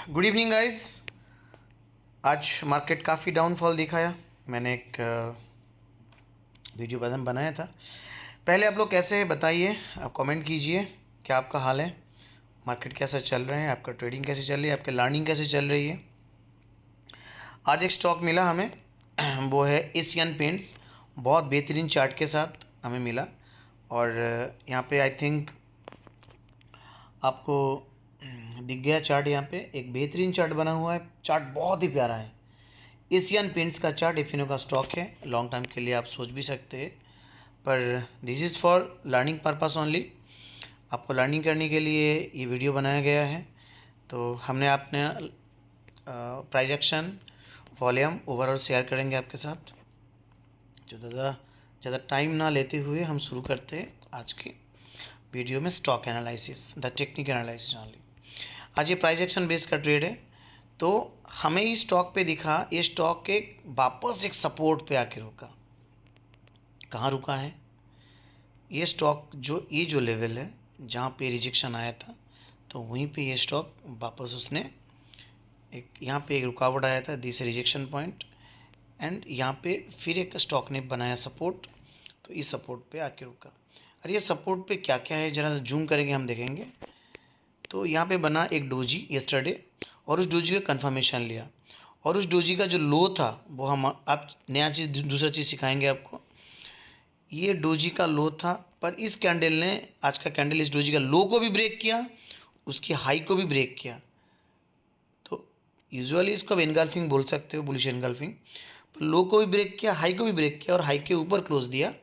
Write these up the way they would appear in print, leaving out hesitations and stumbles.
Good evening guys. आज market काफ़ी downfall दिखाया। मैंने एक वीडियो बनाया था। पहले आप लोग कैसे हैं बताइए, आप कमेंट कीजिए क्या आपका हाल है, मार्केट कैसा चल रहा है, आपका ट्रेडिंग कैसे चल रही है, आपकी लर्निंग कैसे चल रही है। आज एक स्टॉक मिला हमें वो है एशियन पेंट्स। बहुत बेहतरीन चार्ट के साथ हमें मिला और यहाँ पे आई थिंक आपको दिख गया चार्ट। यहाँ पे एक बेहतरीन चार्ट बना हुआ है, चार्ट बहुत ही प्यारा है। एशियन पेंट्स का चार्ट एफिनो का स्टॉक है, लॉन्ग टर्म के लिए आप सोच भी सकते हैं, पर this is for learning purpose only. आपको लर्निंग करने के लिए ये वीडियो बनाया गया है। तो हमने अपने price action volume overall share करेंगे आपके साथ। जो ज़्यादा टाइम ना लेते हुए हम शुरू करते हैं आज के वीडियो में stock analysis, the technique analysis only. आज ये प्राइस एक्शन बेस का ट्रेड है। तो हमें इस स्टॉक पे दिखा, ये स्टॉक के वापस एक सपोर्ट पे आके रुका। कहाँ रुका है ये स्टॉक? जो लेवल है जहाँ पे रिजेक्शन आया था, तो वहीं पे ये स्टॉक वापस उसने एक यहाँ पे एक रुकावट आया था, दिस रिजेक्शन पॉइंट, एंड यहाँ पे फिर एक स्टॉक ने बनाया सपोर्ट। तो इस सपोर्ट पे आके रुका। और ये सपोर्ट पे क्या क्या है ज़रा जूम करेंगे, हम देखेंगे। तो यहाँ पे बना एक डोजी यस्टरडे, और उस डोजी का कंफर्मेशन लिया, और उस डोजी का जो लो था वो हम आप नया चीज़ दूसरा चीज़ सिखाएंगे आपको। ये डोजी का लो था, पर इस कैंडल ने, आज का कैंडल इस डोजी का लो को भी ब्रेक किया, उसकी हाई को भी ब्रेक किया। तो यूजुअली इसको आप एनगल्फिंग बोल सकते हो, बुलिश एनगल्फिंग। पर लो को भी ब्रेक किया, हाई को भी ब्रेक किया, और हाई के ऊपर क्लोज दिया।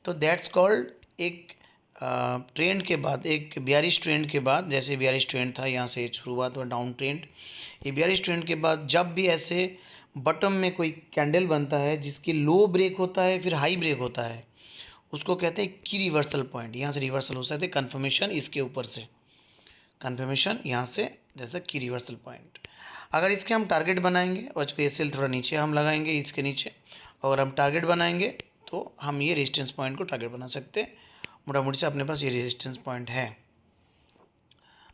तो दैट्स कॉल्ड एक ट्रेंड के बाद, एक बियरिश ट्रेंड के बाद, जैसे बियरिश ट्रेंड था यहाँ से शुरुआत हुआ डाउन ट्रेंड, ये बियरिश ट्रेंड के बाद जब भी ऐसे बटम में कोई कैंडल बनता है जिसकी लो ब्रेक होता है फिर हाई ब्रेक होता है, उसको कहते हैं की रिवर्सल पॉइंट। यहाँ से रिवर्सल हो सकते हैं, कन्फर्मेशन इसके ऊपर से, कन्फर्मेशन यहाँ से, जैसा की रिवर्सल पॉइंट। अगर इसके हम टारगेट बनाएंगे और इसको एसएल थोड़ा नीचे हम लगाएंगे, इसके नीचे, और हम टारगेट बनाएंगे तो हम ये रेजिस्टेंस पॉइंट को टारगेट बना सकते हैं। मोटा मोटी से अपने पास ये रेजिस्टेंस पॉइंट है।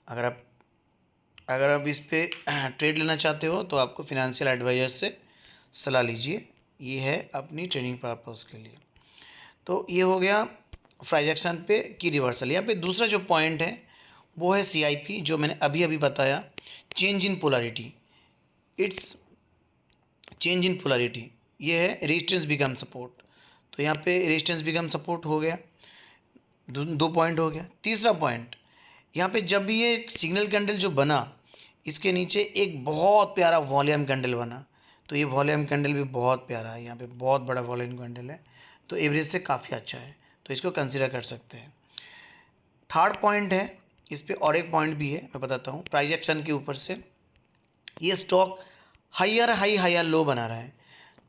अगर आप इस पे ट्रेड लेना चाहते हो तो आपको फिनेंशियल एडवाइजर से सलाह लीजिए, ये है अपनी ट्रेनिंग पर्पज़ के लिए। तो ये हो गया प्राइस एक्शन पे की रिवर्सल। यहाँ पे दूसरा जो पॉइंट है वो है सीआईपी, जो मैंने अभी अभी बताया, change in polarity. It's change in polarity, ये है रेजिस्टेंस बिकम सपोर्ट। तो यहाँ पे रेजिस्टेंस बिकम सपोर्ट हो गया, दो पॉइंट हो गया। तीसरा पॉइंट, यहाँ पे जब भी ये सिग्नल कैंडल जो बना, इसके नीचे एक बहुत प्यारा वॉल्यूम कैंडल बना। तो ये वॉल्यूम कैंडल भी बहुत प्यारा है, यहाँ पे बहुत बड़ा वॉल्यूम कैंडल है, तो एवरेज से काफ़ी अच्छा है, तो इसको कंसिडर कर सकते हैं। थर्ड पॉइंट है, इस पर और एक पॉइंट भी है, मैं बताता हूँ। प्राइस एक्शन के ऊपर से ये स्टॉक हायर लो बना रहा है।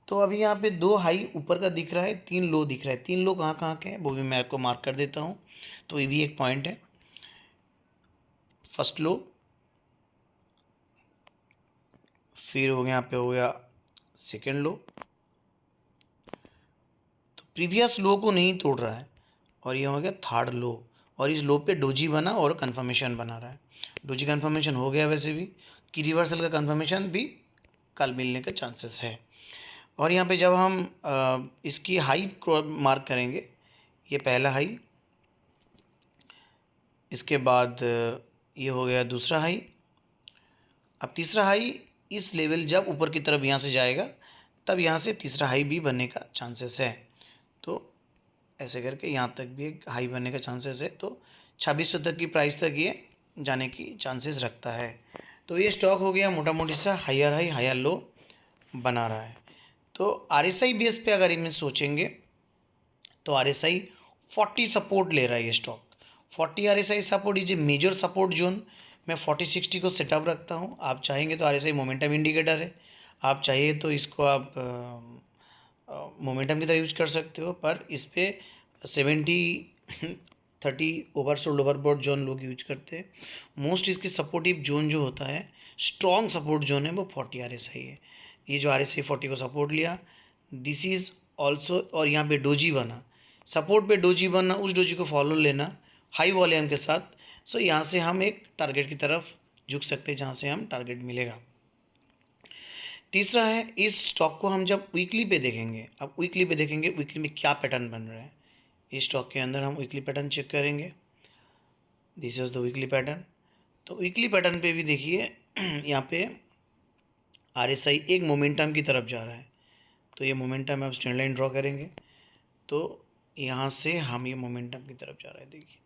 तो अभी यहाँ पे दो हाई ऊपर का दिख रहा है, तीन लो दिख रहा है। तीन लो कहाँ कहाँ के हैं वो भी मैं आपको मार्क कर देता हूँ, तो ये भी एक पॉइंट है। फर्स्ट लो, फिर हो गया यहाँ पे हो गया सेकेंड लो। तो प्रीवियस लो को नहीं तोड़ रहा है, और ये हो गया थर्ड लो, और इस लो पे डोजी बना और कंफर्मेशन बना रहा है। डोजी कंफर्मेशन हो गया, वैसे भी कि रिवर्सल का कंफर्मेशन भी कल मिलने का चांसेस है। और यहाँ पे जब हम इसकी हाई मार्क करेंगे, ये पहला हाई, इसके बाद ये हो गया दूसरा हाई, अब तीसरा हाई। इस लेवल जब ऊपर की तरफ यहाँ से जाएगा तब यहाँ से तीसरा हाई भी बनने का चांसेस है। तो ऐसे करके यहाँ तक भी एक हाई बनने का चांसेस है। तो 2600 तक की प्राइस तक ये जाने की चांसेस रखता है। तो ये स्टॉक हो गया मोटा मोटी सा हायर हाई हायर लो बना रहा है। तो आरएसआई बेस पे अगर इनमें सोचेंगे तो आरएसआई 40 सपोर्ट ले रहा है ये stock. 40 RSI support is a major support zone. मैं 40-60 को सेटअप रखता हूँ। आप चाहेंगे तो आरएसआई मोमेंटम इंडिकेटर है, आप चाहिए तो इसको आप मोमेंटम की तरह यूज कर सकते हो, पर इस पर 70-30 ओवरसोल्ड ओवरबॉट जोन लोग यूज करते हैं। मोस्ट इसकी सपोर्टिव जोन जो होता है, स्ट्रॉन्ग सपोर्ट जोन है, वो 40 आरएसआई है। ये जो आरएसआई 40 को सपोर्ट लिया, दिस इज़ ऑल्सो, और यहाँ पे डोजी बना सपोर्ट पे, डोजी बनना, उस डोजी को फॉलो लेना हाई वॉल्यूम के साथ। सो यहाँ से हम एक टारगेट की तरफ झुक सकते हैं जहाँ से हम टारगेट मिलेगा। तीसरा है, इस स्टॉक को हम जब वीकली पे देखेंगे, अब वीकली पे देखेंगे वीकली में क्या पैटर्न बन रहा है। इस स्टॉक के अंदर हम वीकली पैटर्न चेक करेंगे। This is the weekly pattern. तो वीकली पैटर्न पे भी देखिए यहाँ पे RSI एक मोमेंटम की तरफ जा रहा है। तो ये मोमेंटम है, अब स्ट्रेंड लाइन ड्रॉ करेंगे तो यहाँ से हम ये मोमेंटम की तरफ जा रहा है। देखिए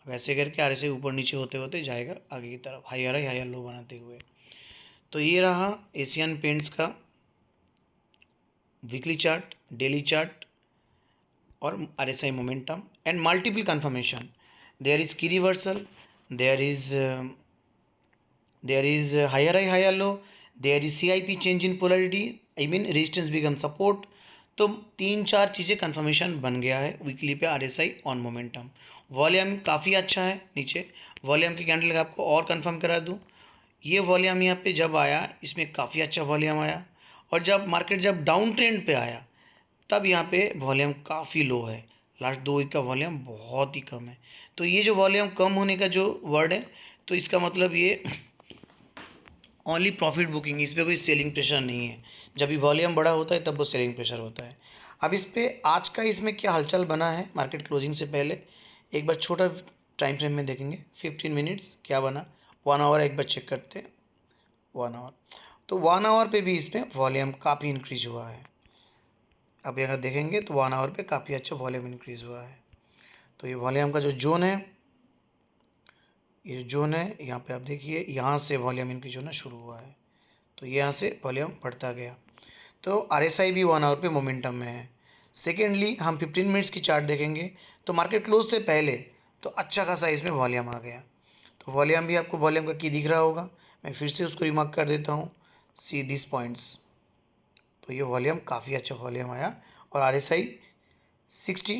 अब ऐसे करके RSI ऊपर नीचे होते होते जाएगा आगे की तरफ, हायर हाई हायर लो बनाते हुए। तो ये रहा एशियन पेंट्स का वीकली चार्ट, डेली चार्ट और RSI momentum and multiple confirmation. There is key reversal, there is higher high higher low, there is CIP change in polarity, I mean resistance become support. तो 3-4 चीज़ें confirmation बन गया है weekly पे RSI on momentum. Volume काफ़ी अच्छा है, नीचे वॉल्यूम की कैंडल आपको और कंफर्म करा दूँ, ये वॉल्यूम यहाँ पे जब आया इसमें काफ़ी अच्छा वॉल्यूम आया, और जब मार्केट जब डाउन ट्रेंड पे आया तब यहाँ पे वॉल्यूम काफ़ी लो है। लास्ट 2 वीक का वॉल्यूम बहुत ही कम है। तो ये जो वॉल्यूम कम होने का जो वर्ड है, तो इसका मतलब ये ओनली प्रॉफिट बुकिंग, इस पर कोई सेलिंग प्रेशर नहीं है। जब भी वॉल्यूम बड़ा होता है तब वो सेलिंग प्रेशर होता है। अब इस पर आज का इसमें क्या हलचल बना है मार्केट क्लोजिंग से पहले, एक बार छोटा टाइम फ्रेम में देखेंगे 15 मिनट्स क्या बना, 1 आवर एक बार चेक करते हैं। 1 आवर, तो 1 आवर पे भी इसमें वॉल्यूम काफ़ी इंक्रीज हुआ है। अब अगर देखेंगे तो 1 आवर पे काफ़ी अच्छा वॉल्यूम इंक्रीज हुआ है। तो ये वॉल्यूम का जो जोन है, ये जोन है यहाँ पे आप देखिए, यहाँ से वॉल्यूम इंक्रीज होना शुरू हुआ है। तो यहाँ से वॉल्यूम बढ़ता गया। तो RSI भी 1 आवर पे मोमेंटम में है। सेकेंडली हम 15 मिनट्स की चार्ट देखेंगे तो मार्केट क्लोज से पहले तो अच्छा खासा इसमें वॉल्यूम आ गया। तो वॉल्यूम भी आपको वॉल्यूम का की दिख रहा होगा, मैं फिर से उसको रिमार्क कर देता हूँ, सी दिस पॉइंट्स। तो ये वॉल्यूम काफ़ी अच्छा वॉल्यूम आया और RSI 60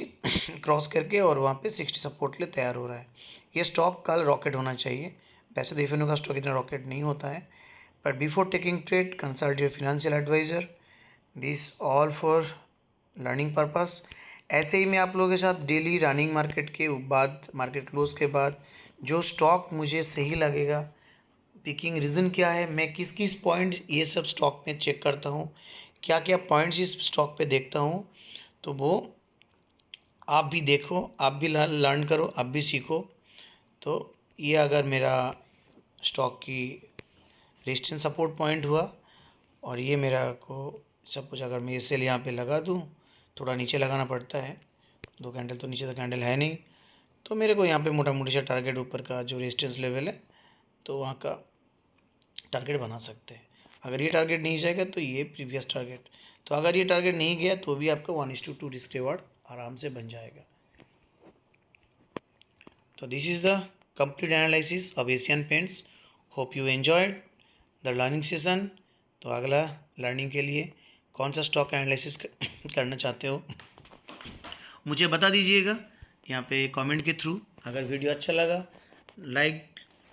क्रॉस करके और वहाँ पे 60 सपोर्ट लिए तैयार हो रहा है। ये स्टॉक कल रॉकेट होना चाहिए। वैसे तो इफिनो का स्टॉक इतना रॉकेट नहीं होता है, but before taking trade consult your financial adviser. This all for learning purpose. ऐसे ही मैं आप लोगों के साथ डेली रनिंग मार्केट के बाद, मार्केट क्लोज के बाद जो स्टॉक मुझे सही लगेगा, पिकिंग रीज़न क्या है, मैं किस किस पॉइंट ये सब स्टॉक में चेक करता हूँ, क्या क्या पॉइंट्स इस स्टॉक पे देखता हूँ, तो वो आप भी देखो, आप भी लर्न करो, आप भी सीखो। तो ये अगर मेरा स्टॉक की रेजिस्टेंस सपोर्ट पॉइंट हुआ और ये मेरा को सब कुछ, अगर मैं इसे यहाँ पे लगा दूँ, थोड़ा नीचे लगाना पड़ता है, 2 कैंडल तो नीचे तो कैंडल है नहीं, तो मेरे को यहाँ पे मोटा मोटी सा टारगेट ऊपर का जो रेजिस्टेंस लेवल है तो वहाँ का टारगेट बना सकते हैं। अगर ये टारगेट नहीं जाएगा तो ये प्रीवियस टारगेट, तो अगर ये टारगेट नहीं गया तो भी आपका 1:2 रिस्क रिवार्ड आराम से बन जाएगा। तो this is the complete analysis of Asian paints. Hope you enjoyed the learning session. तो अगला लर्निंग के लिए कौन सा स्टॉक एनालिसिस करना चाहते हो मुझे बता दीजिएगा यहाँ पे कमेंट के थ्रू। अगर वीडियो अच्छा लगा, like,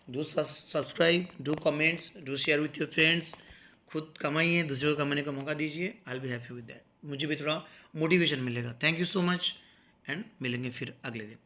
do subscribe, do comments, do share with your friends. खुद कमाइए, दूसरों को कमाने का मौका दीजिए। I will be happy with that, मुझे भी थोड़ा मोटिवेशन मिलेगा। Thank you so much and मिलेंगे फिर अगले दिन।